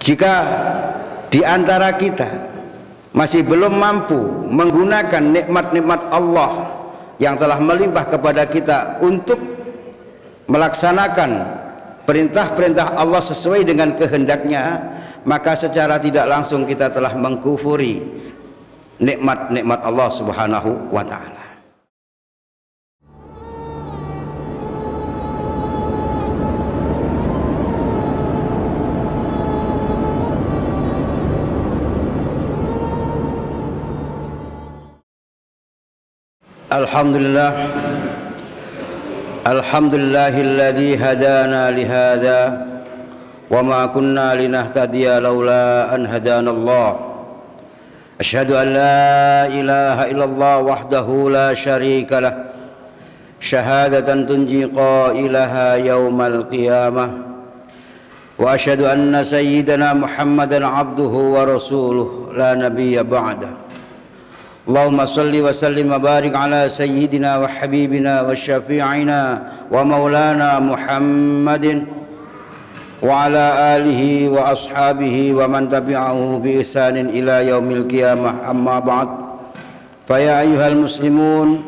Jika di antara kita masih belum mampu menggunakan nikmat-nikmat Allah yang telah melimpah kepada kita untuk melaksanakan perintah-perintah Allah sesuai dengan kehendaknya, maka secara tidak langsung kita telah mengkufuri nikmat-nikmat Allah Subhanahu wa ta'ala. Alhamdulillah, alhamdulillahilladzi hadana lihada wa ma kunna linahtadiya laula an hadanallah. Asyhadu an la ilaha illallah wahdahu la syarika lah, syahadatan tunji qailaha yaumal qiyamah. Wa asyhadu anna sayyidana Muhammadan abduhu wa rasuluh la nabiyya ba'dah. Allahumma salli wa sallim wa barik ala sayyidina wa habibina wa syafi'ina wa maulana Muhammadin wa ala alihi wa ashabihi wa man tabi'ahu bi ihsanin ila yaumil qiyamah. Amma ba'd, fa ya ayyuhal muslimun,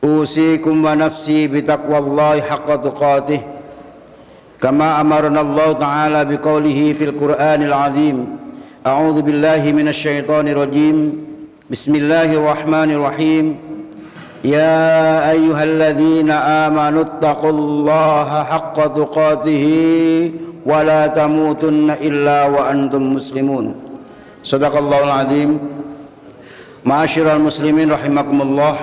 usikum wa nafsi bi taqwallahi haqqa tuqatih kama amarna Allah ta'ala bi qawlihi fil Qur'anil azim. A'udzu billahi minasy syaithanir rajim. Bismillahirrahmanirrahim. Ya ayyuhalladzina amanu taqullaha haqqa tuqatih wa la tamutunna illa wa antum muslimun. Shadaqallahul azim. Ma'asyiral muslimin rahimakumullah.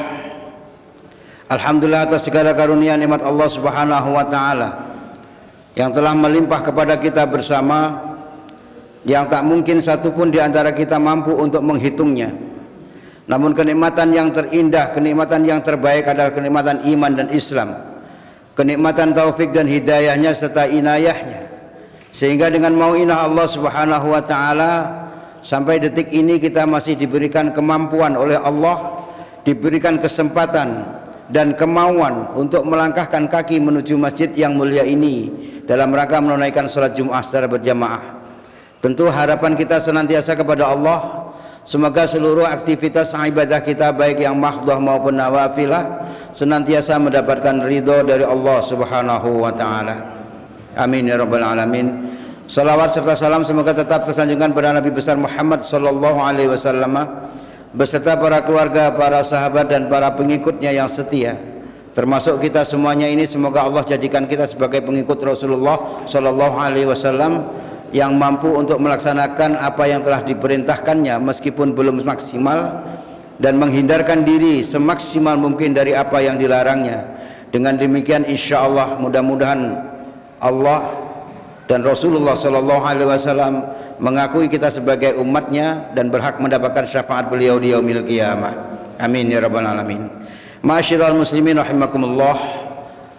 Alhamdulillah atas segala karunia nikmat Allah Subhanahu wa taala yang telah melimpah kepada kita bersama, yang tak mungkin satupun di antara kita mampu untuk menghitungnya. Namun kenikmatan yang terindah, kenikmatan yang terbaik adalah kenikmatan iman dan Islam, kenikmatan taufik dan hidayahnya serta inayahnya, sehingga dengan mau'inah Allah Subhanahu wa ta'ala sampai detik ini kita masih diberikan kemampuan oleh Allah, diberikan kesempatan dan kemauan untuk melangkahkan kaki menuju masjid yang mulia ini dalam rangka menunaikan salat Jumat secara berjamaah. Tentu harapan kita senantiasa kepada Allah, semoga seluruh aktivitas ibadah kita baik yang mahdhah maupun nawafilah senantiasa mendapatkan ridho dari Allah Subhanahu wa ta'ala. Amin ya rabbal alamin. Salawat serta salam semoga tetap tersanjungkan pada Nabi besar Muhammad sallallahu alaihi wasallam beserta para keluarga, para sahabat dan para pengikutnya yang setia, termasuk kita semuanya ini. Semoga Allah jadikan kita sebagai pengikut Rasulullah sallallahu alaihi wasallam yang mampu untuk melaksanakan apa yang telah diperintahkannya meskipun belum maksimal, dan menghindarkan diri semaksimal mungkin dari apa yang dilarangnya. Dengan demikian insya Allah mudah-mudahan Allah dan Rasulullah sallallahu alaihi wasallam mengakui kita sebagai umatnya dan berhak mendapatkan syafaat beliau di yaumil qiyamah. Amin ya rabbal alamin. Ma'asyiral muslimin rahimakumullah.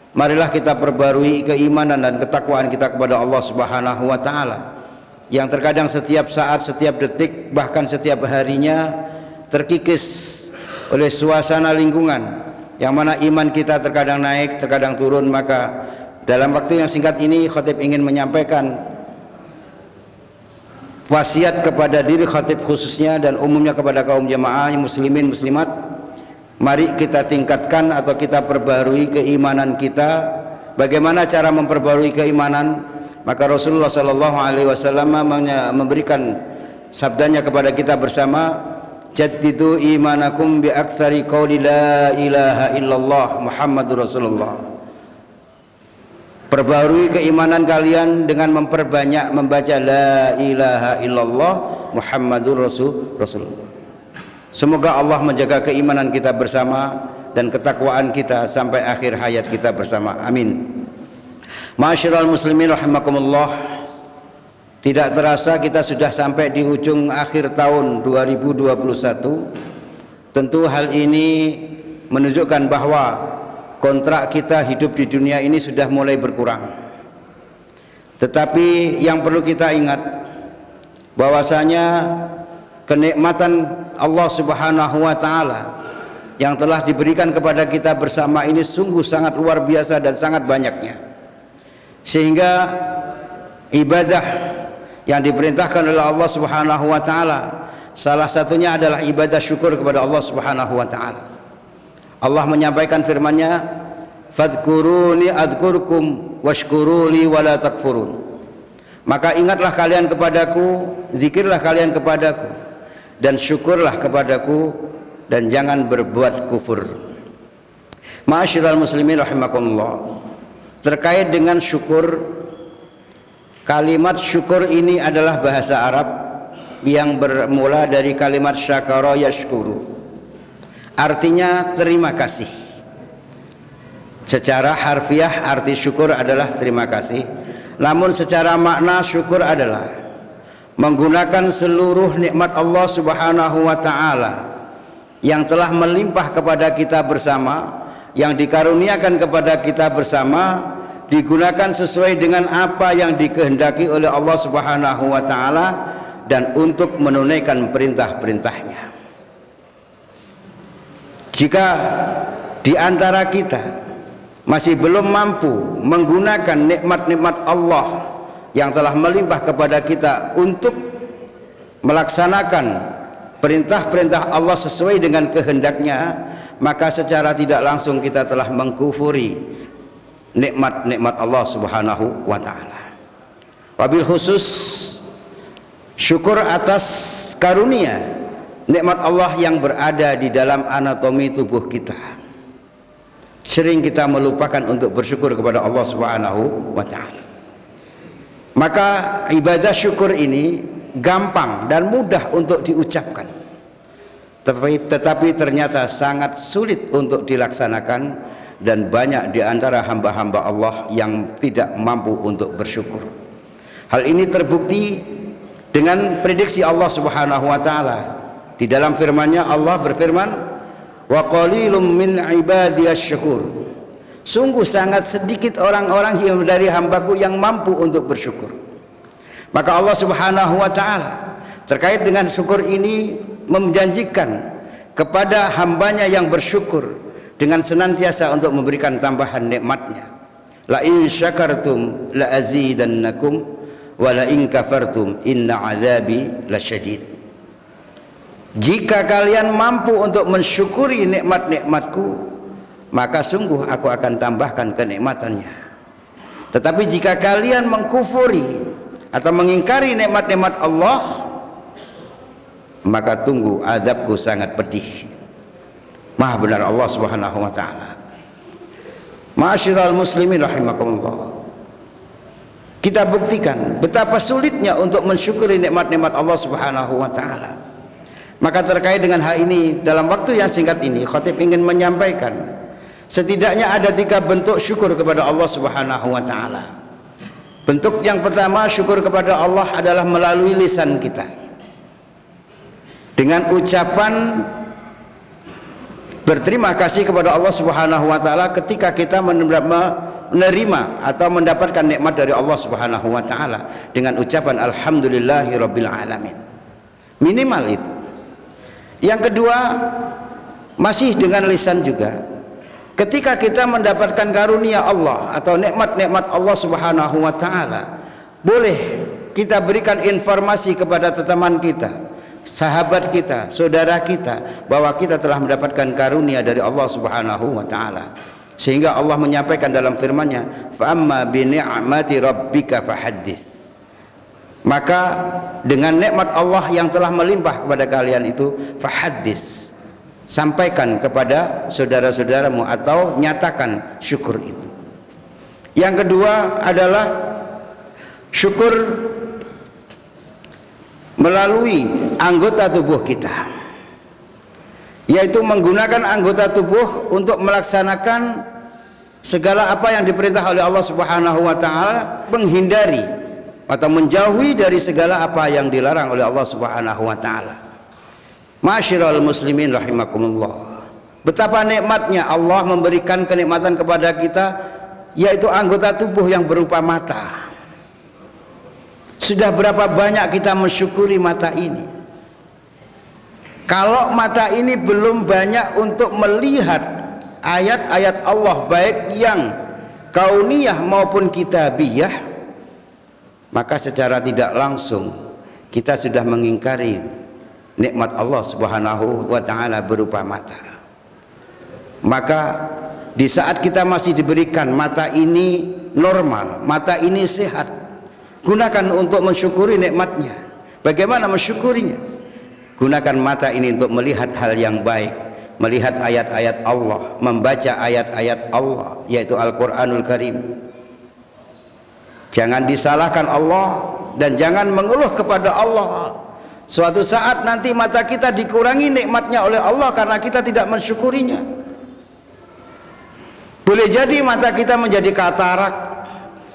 Marilah kita perbarui keimanan dan ketakwaan kita kepada Allah Subhanahu wa ta'ala yang terkadang setiap saat, setiap detik, bahkan setiap harinya terkikis oleh suasana lingkungan yang mana iman kita terkadang naik, terkadang turun. Maka dalam waktu yang singkat ini khatib ingin menyampaikan wasiat kepada diri khatib khususnya dan umumnya kepada kaum jamaah muslimin muslimat. Mari kita tingkatkan atau kita perbarui keimanan kita. Bagaimana cara memperbarui keimanan? Maka Rasulullah sallallahu alaihi wasallam memberikan sabdanya kepada kita bersama, jaddidu imanakum bi aktsari qauli la ilaha illallah Muhammadur Rasulullah. Perbarui keimanan kalian dengan memperbanyak membaca la ilaha illallah Muhammadur Rasulullah. Semoga Allah menjaga keimanan kita bersama dan ketakwaan kita sampai akhir hayat kita bersama. Amin. Ma'asyiral muslimin rahimakumullah. Tidak terasa kita sudah sampai di ujung akhir tahun 2021. Tentu hal ini menunjukkan bahwa kontrak kita hidup di dunia ini sudah mulai berkurang. Tetapi yang perlu kita ingat bahwasanya kenikmatan Allah Subhanahu wa ta'ala yang telah diberikan kepada kita bersama ini sungguh sangat luar biasa dan sangat banyaknya, sehingga ibadah yang diperintahkan oleh Allah Subhanahu wa taala. Salah satunya adalah ibadah syukur kepada Allah Subhanahu wa taala. Allah menyampaikan firman-Nya, "Fadhkuruni adzkurkum washkuruli wala takfurun." Maka ingatlah kalian kepadaku, zikirlah kalian kepadaku, dan syukurlah kepadaku, dan jangan berbuat kufur. Ma'asyiral muslimin rahimakumullah. Terkait dengan syukur, kalimat syukur ini adalah bahasa Arab yang bermula dari kalimat syakara yashkuru. Artinya terima kasih. Secara harfiah arti syukur adalah terima kasih. Namun secara makna syukur adalah menggunakan seluruh nikmat Allah Subhanahu wa taala yang telah melimpah kepada kita bersama, yang dikaruniakan kepada kita bersama, digunakan sesuai dengan apa yang dikehendaki oleh Allah Subhanahu wa taala dan untuk menunaikan perintah-perintahnya. Jika di antara kita masih belum mampu menggunakan nikmat-nikmat Allah yang telah melimpah kepada kita untuk melaksanakan perintah-perintah Allah sesuai dengan kehendaknya, maka secara tidak langsung kita telah mengkufuri nikmat-nikmat Allah Subhanahu wa taala. Wabil khusus syukur atas karunia nikmat Allah yang berada di dalam anatomi tubuh kita. Sering kita melupakan untuk bersyukur kepada Allah Subhanahu wa taala. Maka ibadah syukur ini gampang dan mudah untuk diucapkan, tetapi ternyata sangat sulit untuk dilaksanakan, dan banyak di antara hamba-hamba Allah yang tidak mampu untuk bersyukur. Hal ini terbukti dengan prediksi Allah Subhanahu wa taala. Di dalam firman-Nya Allah berfirman, "Wa qalilum min ibadiyasy syakur." Sungguh sangat sedikit orang-orang yang dari hambaku yang mampu untuk bersyukur. Maka Allah Subhanahu wa taala terkait dengan syukur ini menjanjikan kepada hambanya yang bersyukur dengan senantiasa untuk memberikan tambahan nikmat-Nya. La in syakartum la azidannakum wa la in kafartum inna azabi lasyadid. Jika kalian mampu untuk mensyukuri nikmat-nikmatku, maka sungguh aku akan tambahkan kenikmatannya. Tetapi jika kalian mengkufuri atau mengingkari nikmat-nikmat Allah, maka tunggu azabku sangat pedih. Maha benar Allah Subhanahu wa taala. Ma'asyiral muslimin rahimakumullah. Kita buktikan betapa sulitnya untuk mensyukuri nikmat-nikmat Allah Subhanahu wa taala. Maka terkait dengan hal ini, dalam waktu yang singkat ini khatib ingin menyampaikan setidaknya ada 3 bentuk syukur kepada Allah Subhanahu wa taala. Bentuk yang pertama, syukur kepada Allah adalah melalui lisan kita, dengan ucapan berterima kasih kepada Allah Subhanahu wa taala ketika kita menerima atau mendapatkan nikmat dari Allah Subhanahu wa taala dengan ucapan alhamdulillahirabbil alamin. Minimal itu. Yang kedua, masih dengan lisan juga. Ketika kita mendapatkan karunia Allah atau nikmat-nikmat Allah Subhanahu wa taala, boleh kita berikan informasi kepada teman kita, sahabat kita, saudara kita, bahwa kita telah mendapatkan karunia dari Allah Subhanahu wa taala. Sehingga Allah menyampaikan dalam firman-Nya, "Fa amma bi ni'mati rabbika fahaddits." Maka dengan nikmat Allah yang telah melimpah kepada kalian itu, fahaddits, sampaikan kepada saudara-saudaramu atau nyatakan syukur itu. Yang kedua adalah syukur melalui anggota tubuh kita, yaitu menggunakan anggota tubuh untuk melaksanakan segala apa yang diperintah oleh Allah Subhanahu wa taala, menghindari atau menjauhi dari segala apa yang dilarang oleh Allah Subhanahu wa taala. Ma'asyiral muslimin rahimakumullah. Betapa nikmatnya Allah memberikan kenikmatan kepada kita, yaitu anggota tubuh yang berupa mata. Sudah berapa banyak kita mensyukuri mata ini? Kalau mata ini belum banyak untuk melihat ayat-ayat Allah, baik yang kauniyah maupun kitabiyah, maka secara tidak langsung kita sudah mengingkari nikmat Allah Subhanahu wa taala berupa mata. Maka di saat kita masih diberikan mata ini normal, mata ini sehat, gunakan untuk mensyukuri nikmatnya. Bagaimana mensyukurinya? Gunakan mata ini untuk melihat hal yang baik, melihat ayat-ayat Allah, membaca ayat-ayat Allah, yaitu Al-Quranul Karim. Jangan disalahkan Allah dan jangan mengeluh kepada Allah. Suatu saat nanti mata kita dikurangi nikmatnya oleh Allah karena kita tidak mensyukurinya. Boleh jadi mata kita menjadi katarak,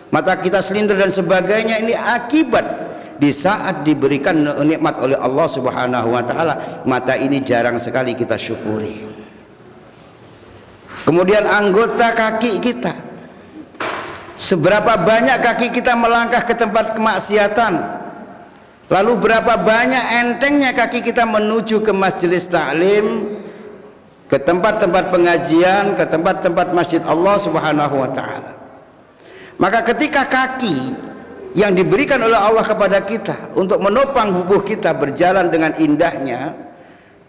mata kita selinder dan sebagainya. Ini akibat di saat diberikan nikmat oleh Allah Subhanahu wa taala, mata ini jarang sekali kita syukuri. Kemudian anggota kaki kita, seberapa banyak kaki kita melangkah ke tempat kemaksiatan, lalu berapa banyak entengnya kaki kita menuju ke majelis taklim, ke tempat-tempat pengajian, ke tempat-tempat masjid Allah Subhanahu wa taala. Maka ketika kaki yang diberikan oleh Allah kepada kita untuk menopang tubuh kita berjalan dengan indahnya,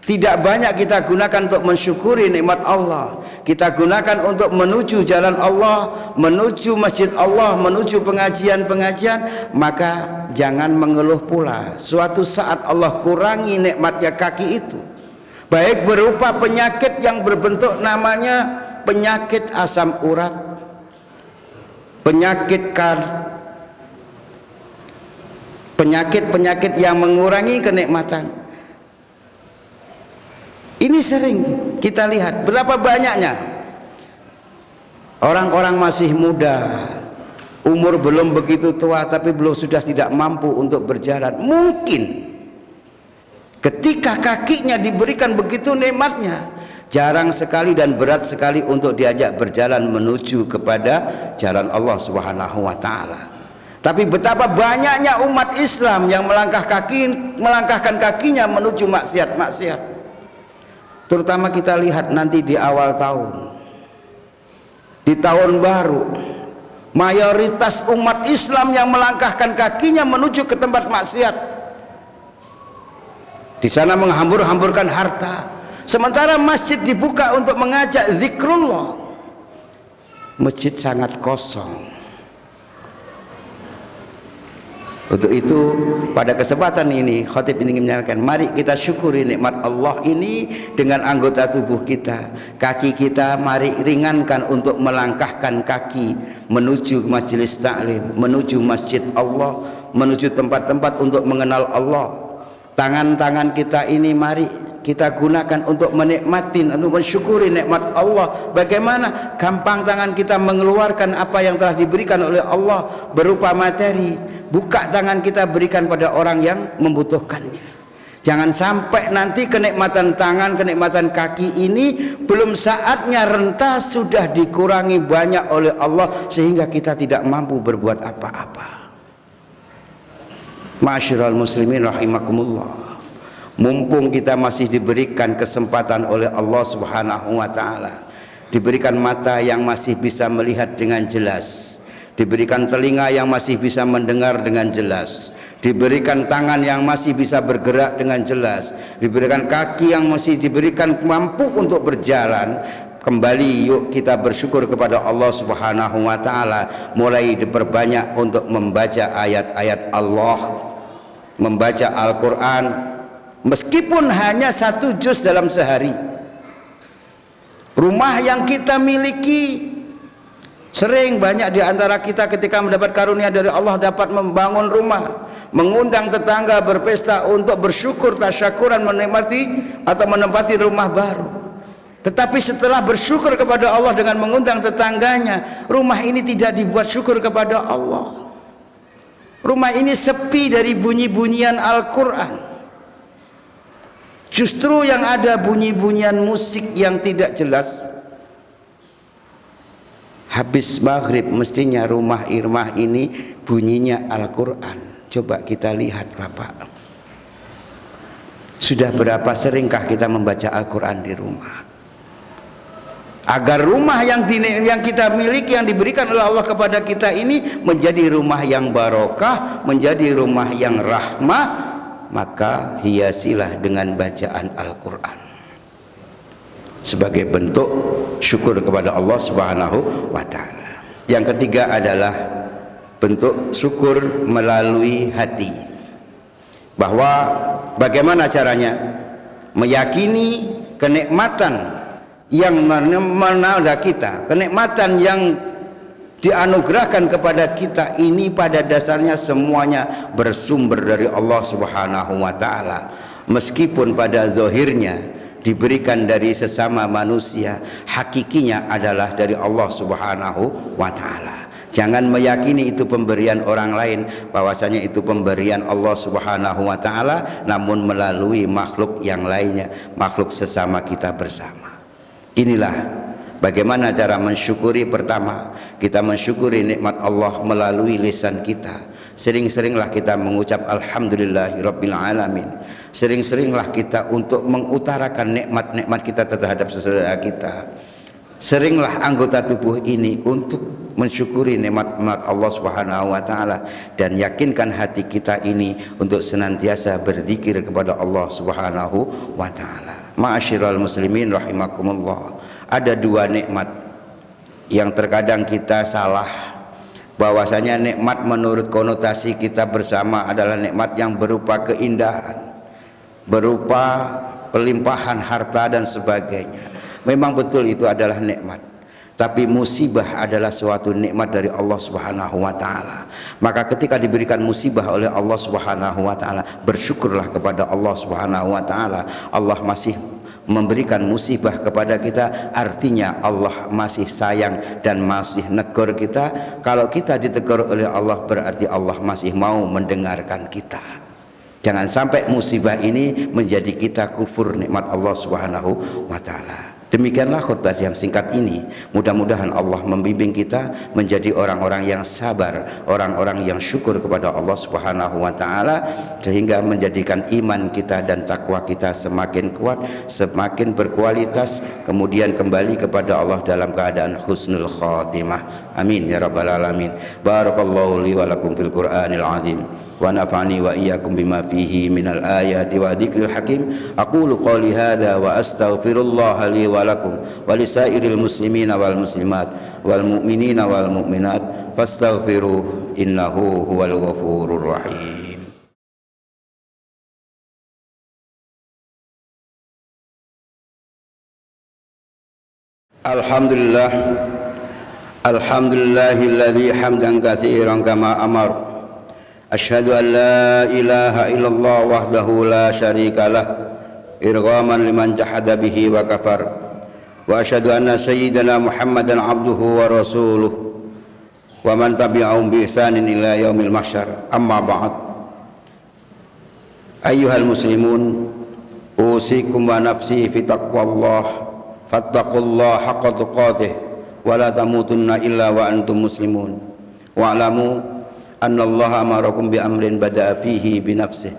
tidak banyak kita gunakan untuk mensyukuri nikmat Allah. Kita gunakan untuk menuju jalan Allah, menuju masjid Allah, menuju pengajian-pengajian. Maka jangan mengeluh pula suatu saat Allah kurangi nikmatnya kaki itu, baik berupa penyakit yang berbentuk namanya penyakit asam urat, penyakit yang mengurangi kenikmatan. Ini sering kita lihat. Berapa banyaknya orang-orang masih muda, umur belum begitu tua, tapi sudah tidak mampu untuk berjalan. Mungkin ketika kakinya diberikan begitu nikmatnya, jarang sekali dan berat sekali untuk diajak berjalan menuju kepada jalan Allah Subhanahu wa taala. Tapi betapa banyaknya umat Islam yang melangkahkan kakinya menuju maksiat-maksiat. Terutama kita lihat nanti di awal tahun, di tahun baru, mayoritas umat Islam yang melangkahkan kakinya menuju ke tempat maksiat. Di sana menghambur-hamburkan harta, sementara masjid dibuka untuk mengajak zikrullah. Masjid sangat kosong. Untuk itu pada kesempatan ini khatib ingin menyampaikan, mari kita syukuri nikmat Allah ini dengan anggota tubuh kita. Kaki kita mari ringankan untuk melangkahkan kaki menuju majelis taklim, menuju masjid Allah, menuju tempat-tempat untuk mengenal Allah. Tangan-tangan kita ini mari kita gunakan untuk menikmati, untuk mensyukuri nikmat Allah. Bagaimana gampang tangan kita mengeluarkan apa yang telah diberikan oleh Allah berupa materi. Buka tangan kita, berikan pada orang yang membutuhkannya. Jangan sampai nanti kenikmatan tangan, kenikmatan kaki ini belum saatnya renta sudah dikurangi banyak oleh Allah sehingga kita tidak mampu berbuat apa-apa. Ma'asyiral muslimin rahimakumullah, mumpung kita masih diberikan kesempatan oleh Allah Subhanahu wa taala, diberikan mata yang masih bisa melihat dengan jelas, diberikan telinga yang masih bisa mendengar dengan jelas, diberikan tangan yang masih bisa bergerak dengan jelas, diberikan kaki yang masih diberikan mampu untuk berjalan. Kembali yuk kita bersyukur kepada Allah Subhanahu wa taala, mulai diperbanyak untuk membaca ayat-ayat Allah, membaca Al-Quran, meskipun hanya 1 juz dalam sehari. Rumah yang kita miliki, sering banyak di antara kita ketika mendapat karunia dari Allah dapat membangun rumah, mengundang tetangga berpesta untuk bersyukur, tasyakuran, menikmati atau menempati rumah baru. Tetapi setelah bersyukur kepada Allah dengan mengundang tetangganya, rumah ini tidak dibuat syukur kepada Allah. Rumah ini sepi dari bunyi-bunyian Al-Quran. Justru yang ada bunyi-bunyian musik yang tidak jelas. Habis maghrib mestinya rumah Irmah ini bunyinya Al-Quran. Coba kita lihat Bapak, sudah berapa seringkah kita membaca Al-Quran di rumah? agar rumah yang kita miliki, yang diberikan oleh Allah kepada kita ini menjadi rumah yang barokah, menjadi rumah yang rahmah, maka hiasilah dengan bacaan Al-Quran sebagai bentuk syukur kepada Allah Subhanahu wa ta'ala. Yang ketiga adalah bentuk syukur melalui hati. Bahwa bagaimana caranya meyakini kenikmatan yang menanda kita, kenikmatan yang dianugerahkan kepada kita ini pada dasarnya semuanya bersumber dari Allah Subhanahu wa ta'ala. Meskipun pada zahirnya diberikan dari sesama manusia, hakikinya adalah dari Allah Subhanahu wa ta'ala. Jangan meyakini itu pemberian orang lain, bahwasanya itu pemberian Allah Subhanahu wa ta'ala, namun melalui makhluk yang lainnya, makhluk sesama kita bersama. Inilah bagaimana cara mensyukuri. Pertama, kita mensyukuri nikmat Allah melalui lisan kita. Sering-seringlah kita mengucap alhamdulillahirabbil alamin. Sering-seringlah kita untuk mengutarakan nikmat-nikmat kita terhadap saudara kita. Seringlah anggota tubuh ini untuk mensyukuri nikmat-nikmat Allah Subhanahu wa ta'ala, dan yakinkan hati kita ini untuk senantiasa berzikir kepada Allah Subhanahu wa ta'ala. Ma'asyiral muslimin rahimakumullah. Ada dua nikmat yang terkadang kita salah, bahwasanya nikmat menurut konotasi kita bersama adalah nikmat yang berupa keindahan, berupa pelimpahan harta dan sebagainya. Memang betul itu adalah nikmat, tapi musibah adalah suatu nikmat dari Allah Subhanahu wa ta'ala. Maka ketika diberikan musibah oleh Allah Subhanahu wa ta'ala, bersyukurlah kepada Allah Subhanahu wa ta'ala. Allah masih memberikan musibah kepada kita, artinya Allah masih sayang dan masih negur kita. Kalau kita ditegur oleh Allah, berarti Allah masih mau mendengarkan kita. Jangan sampai musibah ini menjadi kita kufur nikmat Allah Subhanahu wa ta'ala. Demikianlah khutbah yang singkat ini. Mudah-mudahan Allah membimbing kita menjadi orang-orang yang sabar, orang-orang yang syukur kepada Allah Subhanahu wa ta'ala, sehingga menjadikan iman kita dan takwa kita semakin kuat, semakin berkualitas, kemudian kembali kepada Allah dalam keadaan husnul khatimah. Amin ya rabbal alamin. Barakallahu li wa lakum fil Qur'anil azim, wa nafa'ani wa iyyakum bima fihi minal ayati wa dzikril hakim. Aqulu qali hadza wa astaghfirullah li wa lakum wa lisairil muslimina wal muslimat wal mu'minina wal mu'minat fastaghfiruh innahu huwal ghafurur rahim. Alhamdulillah, alhamdulillahilladzi hamdan katsiran kama amar. Asyhadu an la ilaha illallah wahdahu la syarika lah, irghaman liman jahada bihi wa kafar. Wa asyhadu anna sayyidana Muhammadan abduhu wa rasuluh wa man tabi'ahum bi ihsanin ila yaumil mahsyar. Amma ba'd. Ayyuhal muslimun, usikum wa nafsi fi taqwallah, fattaqullaha haqqa tuqatih wa la tamutunna illa wa antum muslimun. Wa'lamu anna Allah amarakum bi amrin bada'a fihi bi nafsihi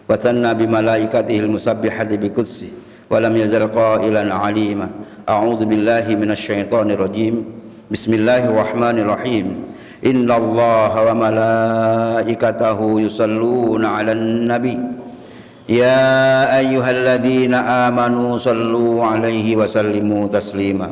wa thanna bi malaikatihi al-musabbihati bi qudsihi wa lam yazal qailan alima. A'udzu billahi minasy syaithanir rajim. Bismillahirrahmanirrahim. Innallaha wa malaikatahu yusalluna 'alan nabi. Ya ayyuhalladzina amanu sallu 'alaihi wa sallimu taslima.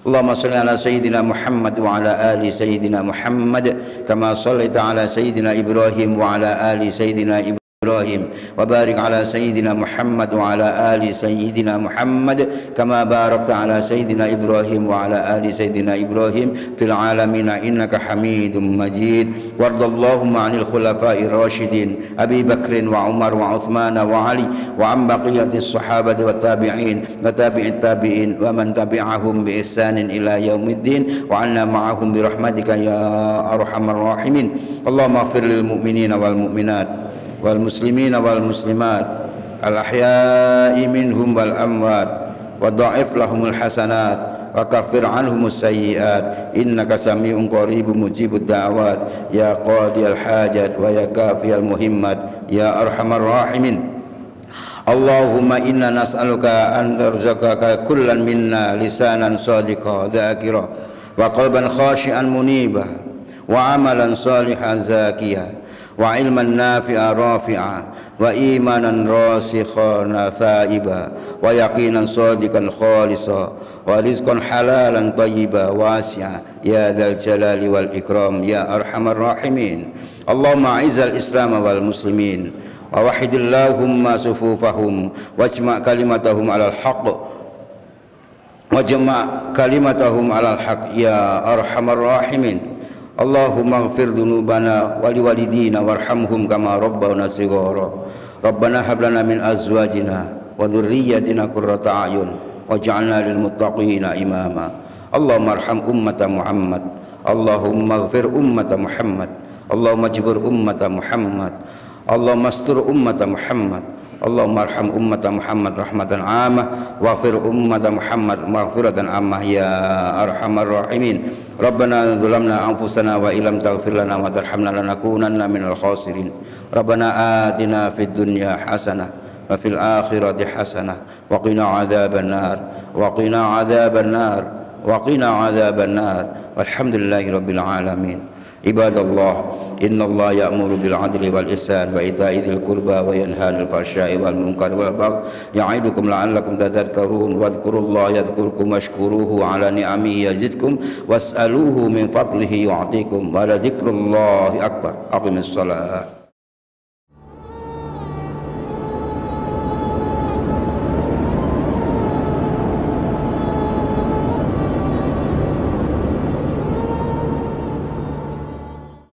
Allahumma shalli ala sayyidina Muhammad wa ala ali sayyidina Muhammad kama shallaita ala sayyidina Ibrahim wa ala ali sayyidina Ibrahim wa barik ala sayyidina Muhammad wa ala ali sayyidina Muhammad kama barakta ala sayyidina Ibrahim wa ala ali sayyidina Ibrahim fil alamin innaka Hamidum Majid. Wardallahumma 'anil khulafa'ir rasyidin Abi Bakr wa Umar wa Uthman wa Ali wa an baqiyatis sahabati wat tabi'in wa tabi'it tabi'in wa man tabi'ahum bi ihsanin ila yaumiddin wa 'anna ma'ahum bi rahmatika ya arhamar rahimin. Allahumma ighfir lil mu'minina wal mu'minat wal muslimina wal muslimat al ahya'i minhum wal amwat wa dha'if lahumul hasanat wa kaffir anhumus sayyi'at innaka sami'un qaribun mujibud da'awat ya qadiyal hajat wa ya kafiyal muhimmat ya arhamar rahimin. Allahumma inna nas'aluka an tarzaqaka kullan minna lisanan sadiqa dzakira wa qalban khashi'an muniba wa amalan salihan zakiya wa ilman nafi'a rafi'a wa imanan rasikhan thaiba wa yaqinan sadiqan khalisa wa rizqan halalan tayyiba wasi'a ya dzal jalali wal ikram ya arhamar rahimin. Allahumma izzal islam wal muslimin wa wahidillahumma sufufahum wajma' kalimatahum alal haqq wajma' kalimatahum alal haqq ya arhamar rahimin. Allahumma ighfir dhunubana wa liwalidina warhamhum kama rabbawna shighara. Rabbana hab lana min azwajina wa dhurriyyatina qurrata a'yun waj'alna lil muttaqina imama. Allahumma arham ummata Muhammad. Allahumma ighfir ummata Muhammad. Allahumma jibur ummata Muhammad. Allahumma astur ummata Muhammad. Allahumma arham ummata Muhammad rahmatan amah waghfir ummata Muhammad maghfiratan amah ya arhamar rahimin. Rabbana dzulamna anfusana wa illam taghfir lana wa tarhamna lanakunanna minal khasirin. Rabbana atina fid dunya hasanah wa fil akhirati hasanah wa qina adzaban nar wa qina adzaban nar wa qina adzaban nar. Walhamdulillahi rabbil alamin. Ibadallah, innallaha ya'muru bil 'adli wal ihsan wa ita'i dzil qurba wa yanha 'anil fahsya'i wal munkari wal baghi ya'idukum la'allakum tadhakkarun wadhkurullaha yadhkurkum washkuruhu 'ala ni'amihi yazidkum was'aluhu min fadlihi yu'tikum wa la dzikrullahi akbar. Aqimis shalah.